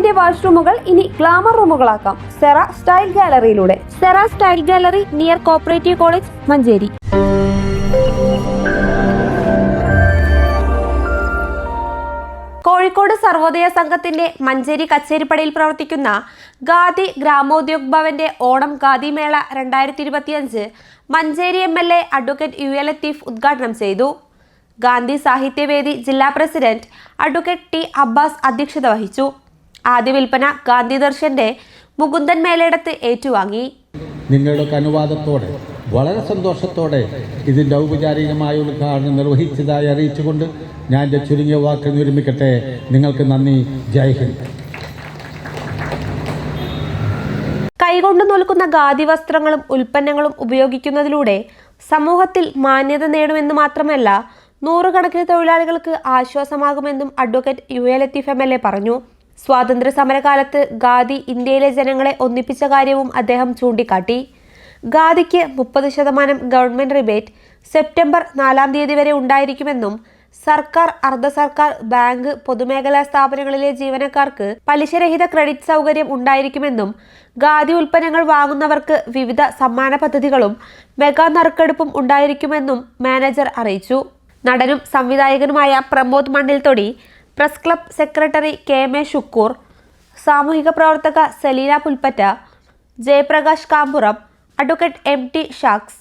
വീടിന്റെ വാഷ്റൂമുകൾ ഇനി ഗ്ലാമർ റൂമുകളാക്കാം സെറ സ്റ്റൈൽ ഗാലറിയിലൂടെ. Sera style gallery near cooperative college, Manjeri. Kozhikode Sarvodaya സംഘത്തിന്റെ മഞ്ചേരി കച്ചേരിപ്പടിയിൽ പ്രവർത്തിക്കുന്ന ഖാദി ഗ്രാമോദ്योग ഭവന്റെ ഓണം ഖാദി മേള 2025 Manjeri MLA advocate UA Latheef ഉദ്ഘാടനം ചെയ്തു. ഗാന്ധി സാഹിത്യവേദി ജില്ലാ പ്രസിഡന്റ് അഡ്വക്കേറ്റ് T അബ്ബാസ് അധ്യക്ഷത വഹിച്ചു. ആദ്യ വിൽപ്പന ഗാന്ധി ദർശന്റെ മുകുന്ദൻ മേലേടത്ത് ഏറ്റുവാങ്ങി. നിങ്ങളുടെ അനുവാദത്തോടെ വളരെ സന്തോഷത്തോടെ ഇതിൻ്റെ ഔപചാരികമായ ഉദ്ഘാടനം നിർവഹിച്ചതായി അറിയിച്ചുകൊണ്ട് ഞാൻ എൻ്റെ ചുരുങ്ങിയ വാക്ക് നിർമ്മിക്കട്ടെ. നിങ്ങൾക്ക് നന്ദി. ജയ് ഹിന്ദ്. കൈകൊണ്ട് നൂൽക്കുന്ന ഖാദി വസ്ത്രങ്ങളും ഉൽപ്പന്നങ്ങളും ഉപയോഗിക്കുന്നതിലൂടെ സമൂഹത്തിൽ മാന്യത നേടുമെന്ന് മാത്രമല്ല നൂറുകണക്കിന് തൊഴിലാളികൾക്ക് ആശ്വാസമാകുമെന്നും അഡ്വക്കേറ്റ് UA ലത്തീഫ് MLA പറഞ്ഞു. സ്വാതന്ത്ര്യ സമരകാലത്ത് ഖാദി ഇന്ത്യയിലെ ജനങ്ങളെ ഒന്നിപ്പിച്ച കാര്യവും അദ്ദേഹം ചൂണ്ടിക്കാട്ടി. ഖാദിക്ക് 30% ഗവൺമെന്റ് റിബേറ്റ് സെപ്റ്റംബർ 4 വരെ ഉണ്ടായിരിക്കുമെന്നും സർക്കാർ, അർദ്ധ സർക്കാർ, ബാങ്ക്, പൊതുമേഖലാ സ്ഥാപനങ്ങളിലെ ജീവനക്കാർക്ക് പലിശരഹിത ക്രെഡിറ്റ് സൗകര്യം ഉണ്ടായിരിക്കുമെന്നും ഖാദി ഉൽപ്പന്നങ്ങൾ വാങ്ങുന്നവർക്ക് വിവിധ സമ്മാന പദ്ധതികളും മെഗാ നറുക്കെടുപ്പും ഉണ്ടായിരിക്കുമെന്നും മാനേജർ അറിയിച്ചു. നടനും സംവിധായകനുമായ Pramod Mannilthodi, press club secretary KM Shukoor, സാമൂഹിക പ്രവർത്തക സലീന പുൽപ്പറ്റ, ജയപ്രകാശ് കാമ്പുറം, അഡ്വക്കേറ്റ് MT ഷാക്സ്,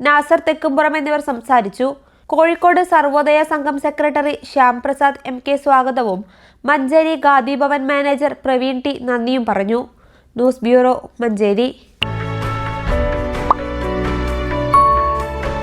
നാസർ തെക്കുംപുറം എന്നിവർ സംസാരിച്ചു. കോഴിക്കോട് സർവോദയ സംഘം സെക്രട്ടറി ശ്യാം പ്രസാദ് MK സ്വാഗതവും മഞ്ചേരി ഖാദി ഭവൻ മാനേജർ പ്രവീൺ T നന്ദിയും പറഞ്ഞു. News bureau, Manjeri.